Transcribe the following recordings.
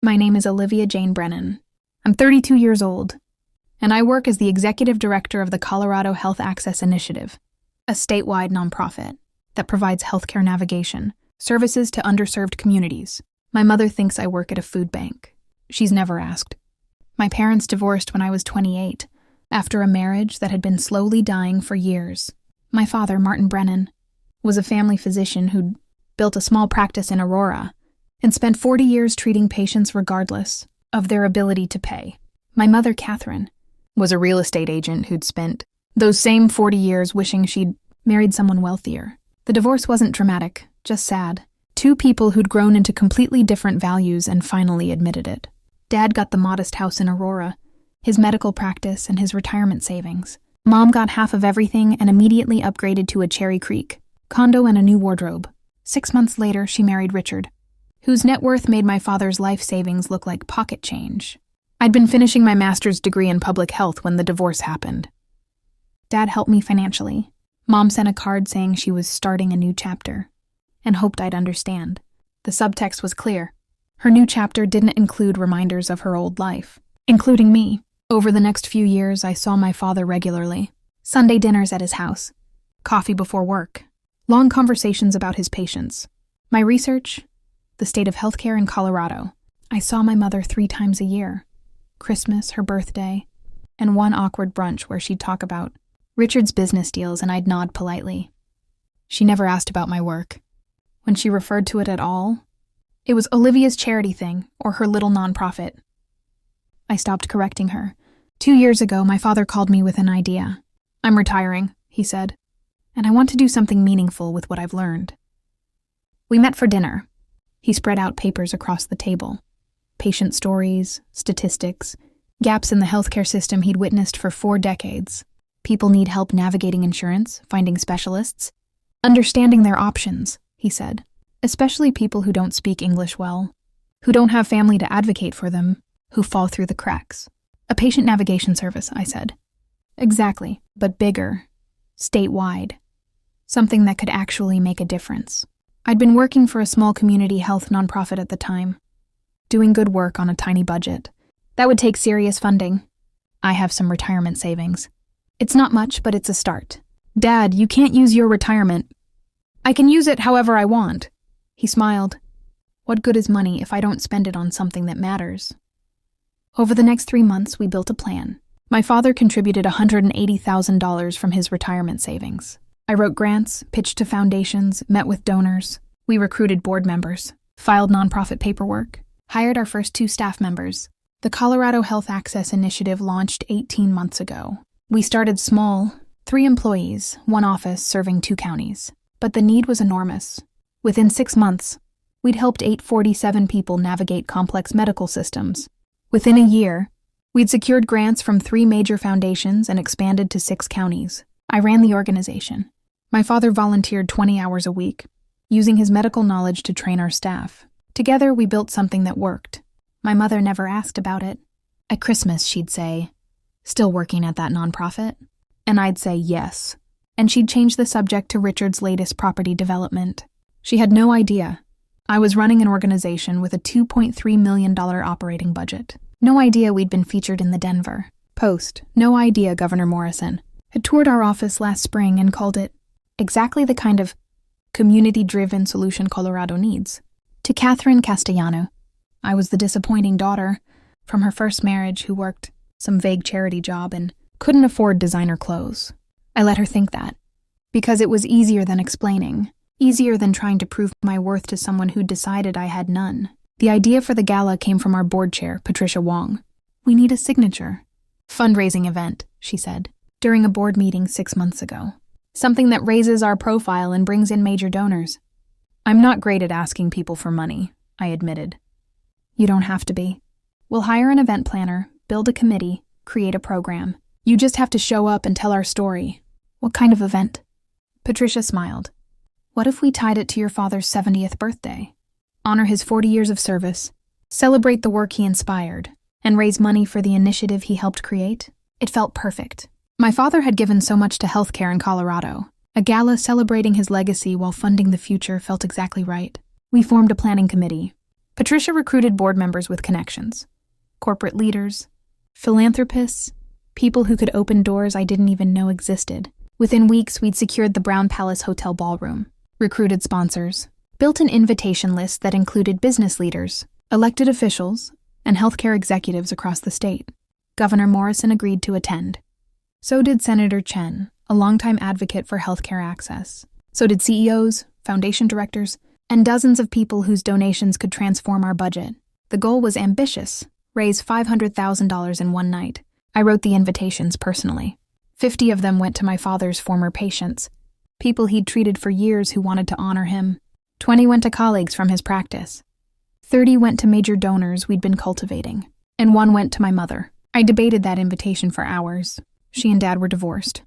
My name is Olivia Jane Brennan. I'm 32 years old, and I work as the executive director of the Colorado Health Access Initiative, a statewide nonprofit that provides healthcare navigation services to underserved communities. My mother thinks I work at a food bank. She's never asked. My parents divorced when I was 28, after a marriage that had been slowly dying for years. My father, Martin Brennan, was a family physician who'd built a small practice in Aurora and spent 40 years treating patients regardless of their ability to pay. My mother, Catherine, was a real estate agent who'd spent those same 40 years wishing she'd married someone wealthier. The divorce wasn't dramatic, just sad. Two people who'd grown into completely different values and finally admitted it. Dad got the modest house in Aurora, his medical practice, and his retirement savings. Mom got half of everything and immediately upgraded to a Cherry Creek condo and a new wardrobe. 6 months later, she married Richard, whose net worth made my father's life savings look like pocket change. I'd been finishing my master's degree in public health when the divorce happened. Dad helped me financially. Mom sent a card saying she was starting a new chapter and hoped I'd understand. The subtext was clear. Her new chapter didn't include reminders of her old life, including me. Over the next few years, I saw my father regularly. Sunday dinners at his house, coffee before work, long conversations about his patients. My research, the state of healthcare in Colorado. I saw my mother 3 times a year, Christmas, her birthday, and one awkward brunch where she'd talk about Richard's business deals and I'd nod politely. She never asked about my work. When she referred to it at all, it was Olivia's charity thing or her little nonprofit. I stopped correcting her. 2 years ago, my father called me with an idea. I'm retiring, he said, and I want to do something meaningful with what I've learned. We met for dinner. He spread out papers across the table. Patient stories, statistics, gaps in the healthcare system he'd witnessed for 4 decades. People need help navigating insurance, finding specialists, understanding their options, he said, especially people who don't speak English well, who don't have family to advocate for them, who fall through the cracks. A patient navigation service, I said. Exactly, but bigger, statewide. Something that could actually make a difference. I'd been working for a small community health nonprofit at the time, doing good work on a tiny budget. That would take serious funding. I have some retirement savings. It's not much, but it's a start. Dad, you can't use your retirement. I can use it however I want. He smiled. What good is money if I don't spend it on something that matters? Over the next 3 months, we built a plan. My father contributed $180,000 from his retirement savings. I wrote grants, pitched to foundations, met with donors. We recruited board members, filed nonprofit paperwork, hired our first 2 staff members. The Colorado Health Access Initiative launched 18 months ago. We started small, 3 employees, 1 office serving 2 counties. But the need was enormous. Within 6 months, we'd helped 847 people navigate complex medical systems. Within a year, we'd secured grants from 3 major foundations and expanded to 6 counties. I ran the organization. My father volunteered 20 hours a week, using his medical knowledge to train our staff. Together, we built something that worked. My mother never asked about it. At Christmas, she'd say, "Still working at that nonprofit?" And I'd say yes. And she'd change the subject to Richard's latest property development. She had no idea. I was running an organization with a $2.3 million operating budget. No idea we'd been featured in the Denver Post. No idea Governor Morrison had toured our office last spring and called it exactly the kind of community-driven solution Colorado needs. To Catherine Castellano, I was the disappointing daughter from her first marriage who worked some vague charity job and couldn't afford designer clothes. I let her think that, because it was easier than explaining, easier than trying to prove my worth to someone who decided I had none. The idea for the gala came from our board chair, Patricia Wong. "We need a signature fundraising event," she said, during a board meeting 6 months ago. "Something that raises our profile and brings in major donors." "I'm not great at asking people for money," I admitted. "You don't have to be. We'll hire an event planner, build a committee, create a program. You just have to show up and tell our story." "What kind of event?" Patricia smiled. "What if we tied it to your father's 70th birthday? Honor his 40 years of service, celebrate the work he inspired, and raise money for the initiative he helped create?" It felt perfect. My father had given so much to healthcare in Colorado. A gala celebrating his legacy while funding the future felt exactly right. We formed a planning committee. Patricia recruited board members with connections, corporate leaders, philanthropists, people who could open doors I didn't even know existed. Within weeks, we'd secured the Brown Palace Hotel ballroom, recruited sponsors, built an invitation list that included business leaders, elected officials, and healthcare executives across the state. Governor Morrison agreed to attend. So did Senator Chen, a longtime advocate for healthcare access. So did CEOs, foundation directors, and dozens of people whose donations could transform our budget. The goal was ambitious: raise $500,000 in one night. I wrote the invitations personally. 50 of them went to my father's former patients, people he'd treated for years who wanted to honor him. 20 went to colleagues from his practice. 30 went to major donors we'd been cultivating. And 1 went to my mother. I debated that invitation for hours. She and Dad were divorced.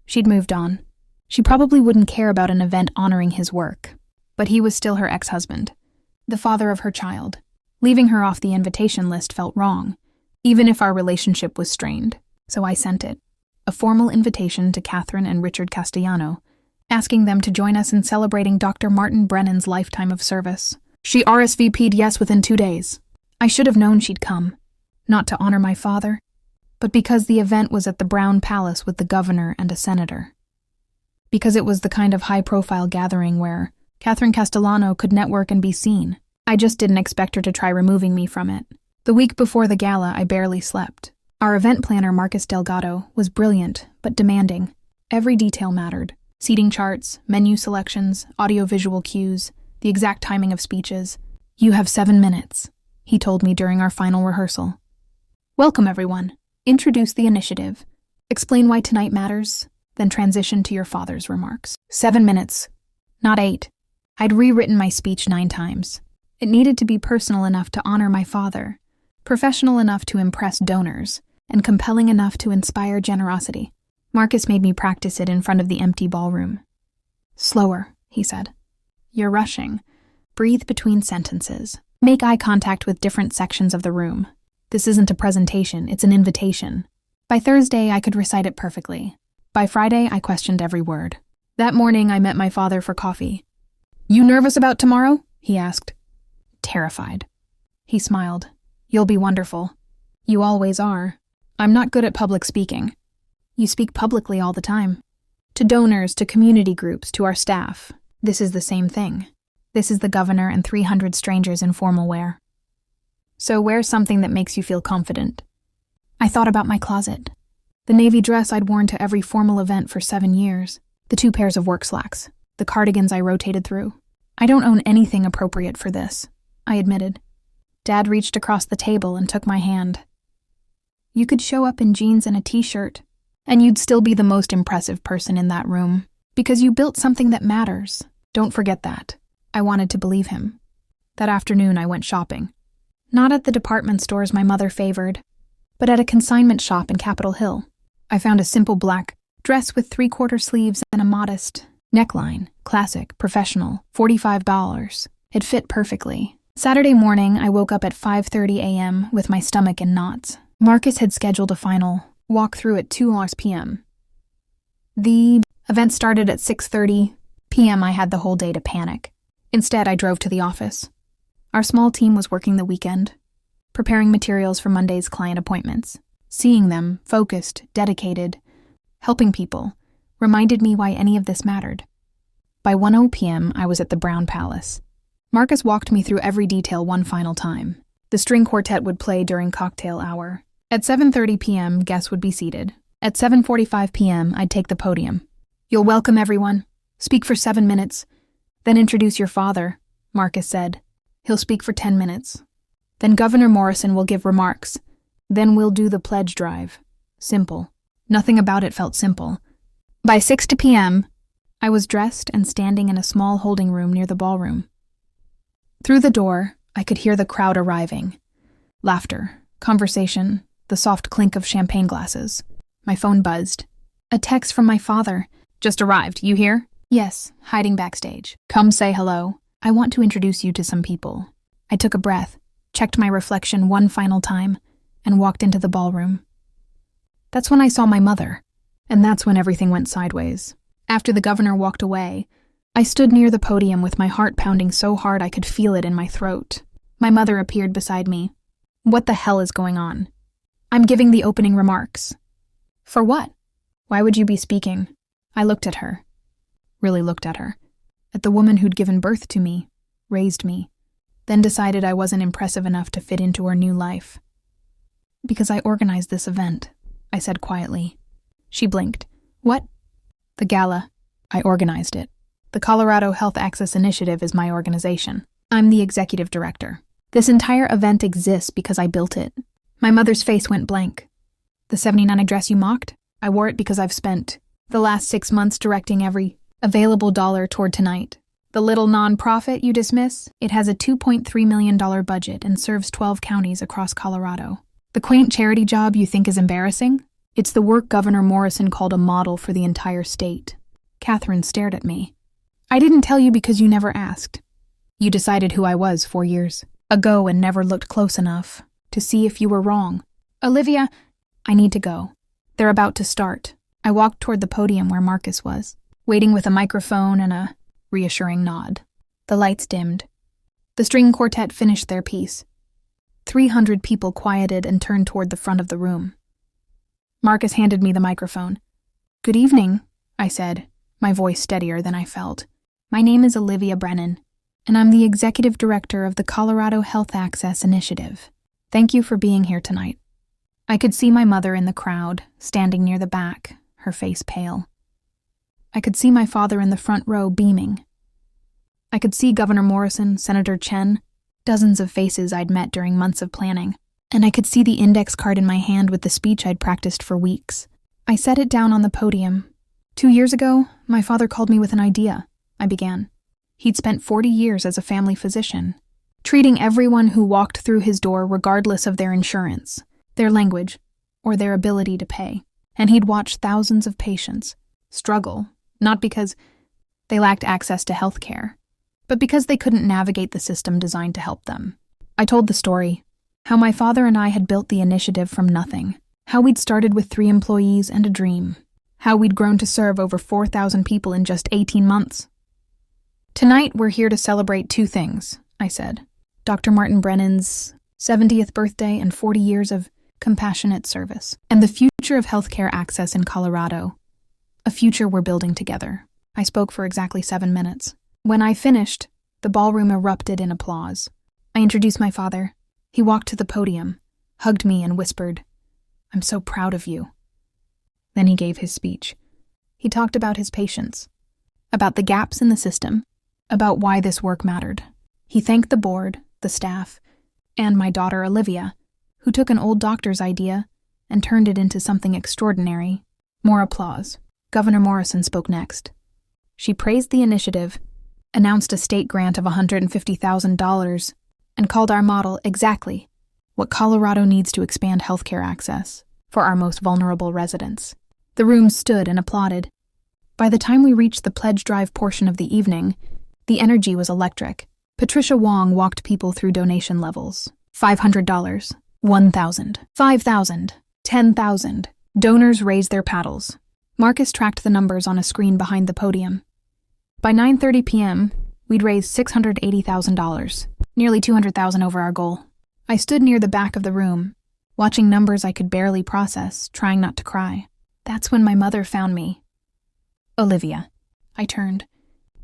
She'd moved on. She probably wouldn't care about an event honoring his work. But he was still her ex-husband, the father of her child. Leaving her off the invitation list felt wrong, even if our relationship was strained. So I sent it. A formal invitation to Catherine and Richard Castellano, asking them to join us in celebrating Dr. Martin Brennan's lifetime of service. She RSVP'd yes within 2 days. I should have known she'd come, not to honor my father, but because the event was at the Brown Palace with the governor and a senator. Because it was the kind of high-profile gathering where Catherine Castellano could network and be seen. I just didn't expect her to try removing me from it. The week before the gala, I barely slept. Our event planner, Marcus Delgado, was brilliant, but demanding. Every detail mattered. Seating charts, menu selections, audio-visual cues, the exact timing of speeches. "You have 7 minutes," he told me during our final rehearsal. "Welcome, everyone. Introduce the initiative. Explain why tonight matters, then transition to your father's remarks." 7 minutes, not 8. I'd rewritten my speech 9 times. It needed to be personal enough to honor my father, professional enough to impress donors, and compelling enough to inspire generosity. Marcus made me practice it in front of the empty ballroom. "Slower," he said. "You're rushing. Breathe between sentences. Make eye contact with different sections of the room. This isn't a presentation, it's an invitation." By Thursday, I could recite it perfectly. By Friday, I questioned every word. That morning, I met my father for coffee. "You nervous about tomorrow?" he asked. Terrified. He smiled. "You'll be wonderful." "You always are. I'm not good at public speaking." "You speak publicly all the time. To donors, to community groups, to our staff. This is the same thing. This is the governor and 300 strangers in formal wear. So wear something that makes you feel confident." I thought about my closet. The navy dress I'd worn to every formal event for 7 years. The 2 pairs of work slacks. The cardigans I rotated through. "I don't own anything appropriate for this," I admitted. Dad reached across the table and took my hand. "You could show up in jeans and a t-shirt, and you'd still be the most impressive person in that room, because you built something that matters. Don't forget that." I wanted to believe him. That afternoon I went shopping. Not at the department stores my mother favored, but at a consignment shop in Capitol Hill. I found a simple black dress with 3/4 sleeves and a modest neckline, classic, professional, $45. It fit perfectly. Saturday morning, I woke up at 5:30 a.m. with my stomach in knots. Marcus had scheduled a final walkthrough at 2 p.m. The event started at 6:30 p.m. I had the whole day to panic. Instead, I drove to the office. Our small team was working the weekend, preparing materials for Monday's client appointments. Seeing them, focused, dedicated, helping people, reminded me why any of this mattered. By 1:00 p.m., I was at the Brown Palace. Marcus walked me through every detail one final time. The string quartet would play during cocktail hour. At 7:30 p.m., guests would be seated. At 7:45 p.m., I'd take the podium. "You'll welcome everyone. Speak for 7 minutes. Then introduce your father," Marcus said. "He'll speak for 10 minutes. Then Governor Morrison will give remarks. Then we'll do the pledge drive." Simple. Nothing about it felt simple. By 6 p.m., I was dressed and standing in a small holding room near the ballroom. Through the door, I could hear the crowd arriving. Laughter, conversation, the soft clink of champagne glasses. My phone buzzed. A text from my father. "Just arrived. You here?" "Yes, hiding backstage." "Come say hello. I want to introduce you to some people." I took a breath, checked my reflection one final time, and walked into the ballroom. That's when I saw my mother, and that's when everything went sideways. After the governor walked away, I stood near the podium with my heart pounding so hard I could feel it in my throat. My mother appeared beside me. What the hell is going on? I'm giving the opening remarks. For what? Why would you be speaking? I looked at her. Really looked at her. At the woman who'd given birth to me, raised me, then decided I wasn't impressive enough to fit into her new life. Because I organized this event, I said quietly. She blinked. What? The Gala. I organized it. The Colorado Health Access Initiative is my organization. I'm the executive director. This entire event exists because I built it. My mother's face went blank. The 79 dress you mocked? I wore it because I've spent the last 6 months directing every available dollar toward tonight. The little non-profit you dismiss? It has a $2.3 million budget and serves 12 counties across Colorado. The quaint charity job you think is embarrassing? It's the work Governor Morrison called a model for the entire state. Catherine stared at me. I didn't tell you because you never asked. You decided who I was 4 years ago and never looked close enough to see if you were wrong. Olivia, I need to go. They're about to start. I walked toward the podium where Marcus was, waiting with a microphone and a reassuring nod. The lights dimmed. The string quartet finished their piece. 300 people quieted and turned toward the front of the room. Marcus handed me the microphone. Good evening, I said, my voice steadier than I felt. My name is Olivia Brennan, and I'm the executive director of the Colorado Health Access Initiative. Thank you for being here tonight. I could see my mother in the crowd, standing near the back, her face pale. I could see my father in the front row beaming. I could see Governor Morrison, Senator Chen, dozens of faces I'd met during months of planning, and I could see the index card in my hand with the speech I'd practiced for weeks. I set it down on the podium. 2 years ago, my father called me with an idea, I began. He'd spent 40 years as a family physician, treating everyone who walked through his door regardless of their insurance, their language, or their ability to pay. And he'd watched thousands of patients struggle, not because they lacked access to health care, but because they couldn't navigate the system designed to help them. I told the story, how my father and I had built the initiative from nothing, how we'd started with 3 employees and a dream, how we'd grown to serve over 4,000 people in just 18 months. Tonight, we're here to celebrate 2 things, I said. Dr. Martin Brennan's 70th birthday and 40 years of compassionate service, and the future of healthcare access in Colorado, a future we're building together. I spoke for exactly 7 minutes. When I finished, the ballroom erupted in applause. I introduced my father. He walked to the podium, hugged me, and whispered, "I'm so proud of you." Then he gave his speech. He talked about his patients, about the gaps in the system, about why this work mattered. He thanked the board, the staff, and my daughter Olivia, who took an old doctor's idea and turned it into something extraordinary. More applause. Governor Morrison spoke next. She praised the initiative, announced a state grant of $150,000, and called our model exactly what Colorado needs to expand healthcare access for our most vulnerable residents. The room stood and applauded. By the time we reached the pledge drive portion of the evening, the energy was electric. Patricia Wong walked people through donation levels. $500, $1,000, $5,000, $10,000. Donors raised their paddles. Marcus tracked the numbers on a screen behind the podium. By 9:30 p.m., we'd raised $680,000, nearly $200,000 over our goal. I stood near the back of the room, watching numbers I could barely process, trying not to cry. That's when my mother found me. Olivia. I turned.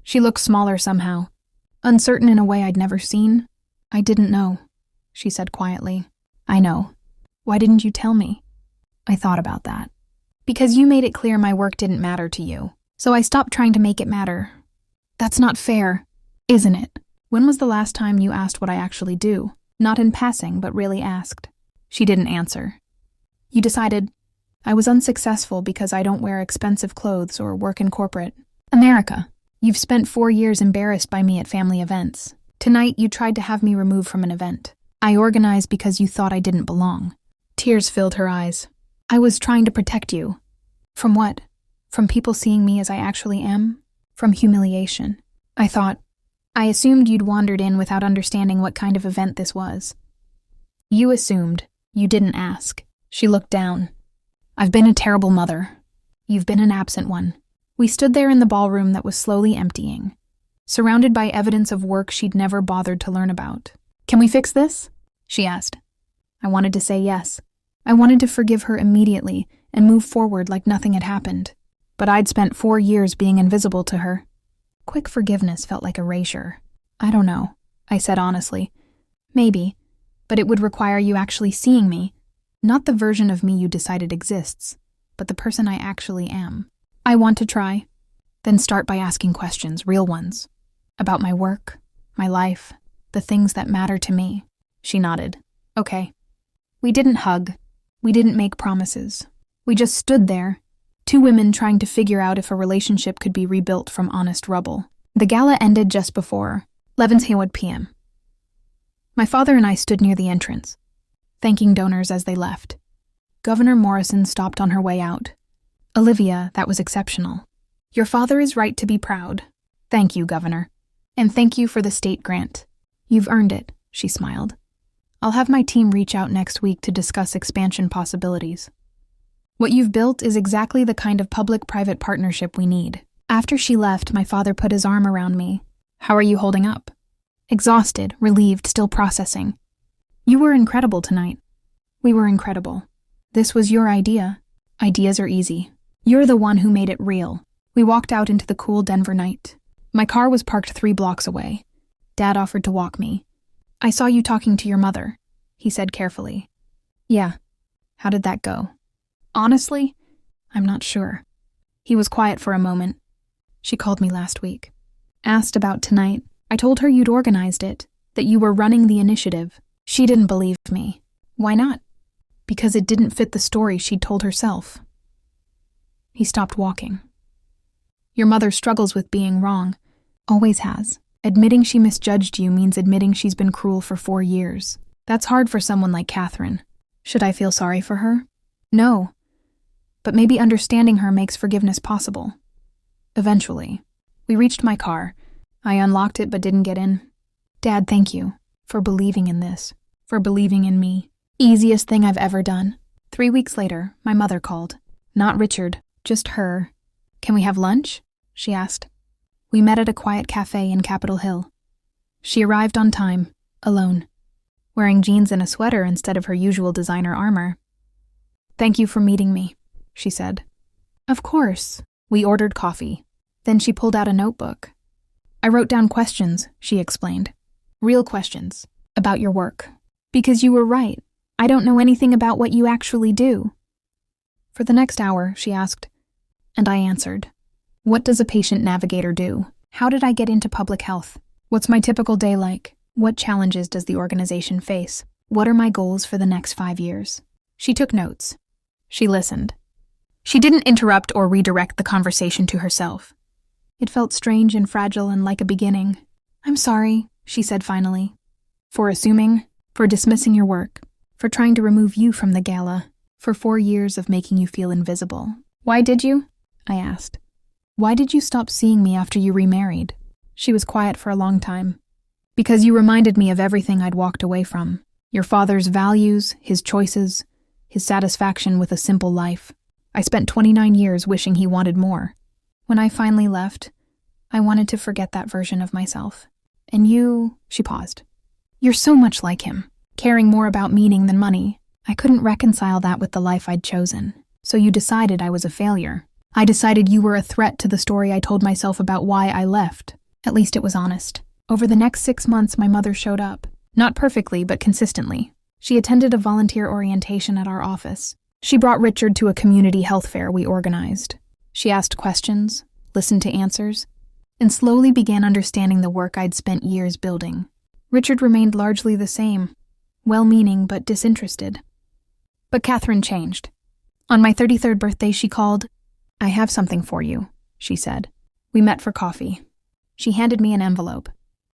She looked smaller somehow, uncertain in a way I'd never seen. I didn't know, she said quietly. I know. Why didn't you tell me? I thought about that. Because you made it clear my work didn't matter to you, so I stopped trying to make it matter. That's not fair, isn't it? When was the last time you asked what I actually do? Not in passing, but really asked. She didn't answer. You decided I was unsuccessful because I don't wear expensive clothes or work in corporate America. You've spent 4 years embarrassed by me at family events. Tonight, you tried to have me removed from an event. I organized because you thought I didn't belong. Tears filled her eyes. I was trying to protect you. From what? From people seeing me as I actually am? From humiliation. I assumed you'd wandered in without understanding what kind of event this was. You assumed. You didn't ask. She looked down. I've been a terrible mother. You've been an absent one. We stood there in the ballroom that was slowly emptying, surrounded by evidence of work she'd never bothered to learn about. Can we fix this? She asked. I wanted to say yes. I wanted to forgive her immediately and move forward like nothing had happened. But I'd spent 4 years being invisible to her. Quick forgiveness felt like erasure. I don't know, I said honestly. Maybe, but it would require you actually seeing me, not the version of me you decided exists, but the person I actually am. I want to try. Then start by asking questions, real ones, about my work, my life, the things that matter to me. She nodded. Okay. We didn't hug. We didn't make promises. We just stood there, two women trying to figure out if a relationship could be rebuilt from honest rubble. The gala ended just before 11 p.m. My father and I stood near the entrance, thanking donors as they left. Governor Morrison stopped on her way out. Olivia, that was exceptional. Your father is right to be proud. Thank you, Governor. And thank you for the state grant. You've earned it, she smiled. I'll have my team reach out next week to discuss expansion possibilities. What you've built is exactly the kind of public-private partnership we need. After she left, my father put his arm around me. How are you holding up? Exhausted, relieved, still processing. You were incredible tonight. We were incredible. This was your idea. Ideas are easy. You're the one who made it real. We walked out into the cool Denver night. My car was parked 3 blocks away. Dad offered to walk me. I saw you talking to your mother, he said carefully. Yeah. How did that go? Honestly, I'm not sure. He was quiet for a moment. She called me last week. Asked about tonight. I told her you'd organized it, that you were running the initiative. She didn't believe me. Why not? Because it didn't fit the story she'd told herself. He stopped walking. Your mother struggles with being wrong. Always has. Admitting she misjudged you means admitting she's been cruel for 4 years. That's hard for someone like Catherine. Should I feel sorry for her? No. But maybe understanding her makes forgiveness possible. Eventually. We reached my car. I unlocked it but didn't get in. Dad, thank you for believing in this, for believing in me. Easiest thing I've ever done. 3 weeks later, my mother called. Not Richard, just her. Can we have lunch? She asked. We met at a quiet cafe in Capitol Hill. She arrived on time, alone, wearing jeans and a sweater instead of her usual designer armor. Thank you for meeting me, she said. Of course. We ordered coffee. Then she pulled out a notebook. I wrote down questions, she explained. Real questions, about your work. Because you were right. I don't know anything about what you actually do. For the next hour, she asked, and I answered. What does a patient navigator do? How did I get into public health? What's my typical day like? What challenges does the organization face? What are my goals for the next 5 years? She took notes. She listened. She didn't interrupt or redirect the conversation to herself. It felt strange and fragile and like a beginning. I'm sorry, she said finally. For assuming, for dismissing your work, for trying to remove you from the gala, for 4 years of making you feel invisible. Why did you? I asked. Why did you stop seeing me after you remarried? She was quiet for a long time. Because you reminded me of everything I'd walked away from. Your father's values, his choices, his satisfaction with a simple life. I spent 29 years wishing he wanted more. When I finally left, I wanted to forget that version of myself. And you, she paused. You're so much like him, caring more about meaning than money. I couldn't reconcile that with the life I'd chosen. So you decided I was a failure. I decided you were a threat to the story I told myself about why I left. At least it was honest. Over the next 6 months, my mother showed up. Not perfectly, but consistently. She attended a volunteer orientation at our office. She brought Richard to a community health fair we organized. She asked questions, listened to answers, and slowly began understanding the work I'd spent years building. Richard remained largely the same, well-meaning but disinterested. But Catherine changed. On my 33rd birthday, she called. I have something for you, she said. We met for coffee. She handed me an envelope.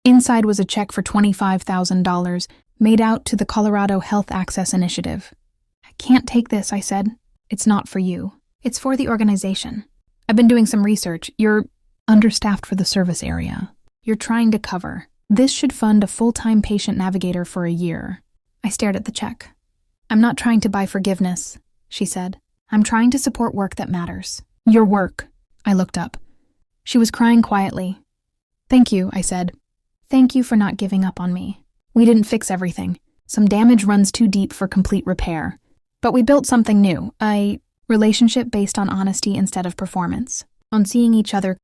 Inside was a check for $25,000 made out to the Colorado Health Access Initiative. I can't take this, I said. It's not for you. It's for the organization. I've been doing some research. You're understaffed for the service area. You're trying to cover. This should fund a full-time patient navigator for a year. I stared at the check. I'm not trying to buy forgiveness, she said. I'm trying to support work that matters. Your work. I looked up. She was crying quietly. Thank you, I said. Thank you for not giving up on me. We didn't fix everything. Some damage runs too deep for complete repair. But we built something new, a relationship based on honesty instead of performance, on seeing each other